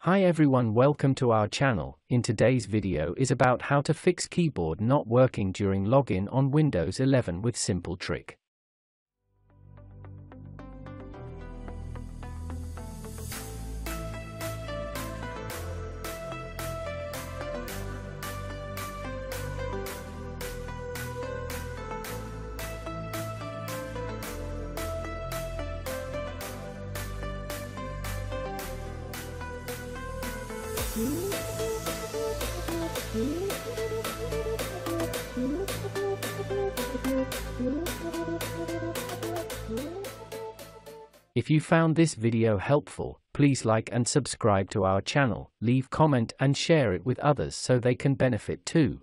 Hi everyone, welcome to our channel. In today's video is about how to fix keyboard not working during login on Windows 11 with simple trick. If you found this video helpful, please like and subscribe to our channel, leave comment and share it with others so they can benefit too.